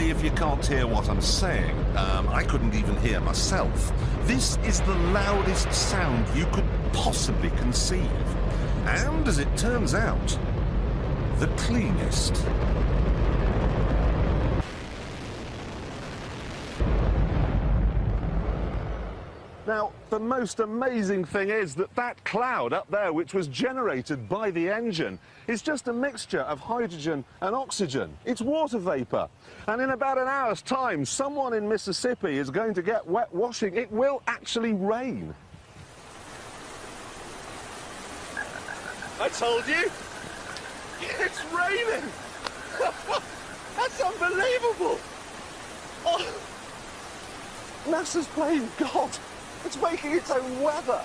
me if you can't hear what I'm saying. I couldn't even hear myself. This is the loudest sound you could possibly conceive. And, as it turns out, the cleanest. Now, the most amazing thing is that that cloud up there, which was generated by the engine, is just a mixture of hydrogen and oxygen. It's water vapour. And in about an hour's time, someone in Mississippi is going to get wet washing. It will actually rain. I told you! It's raining! That's unbelievable! Oh, NASA's playing God. It's making its own weather.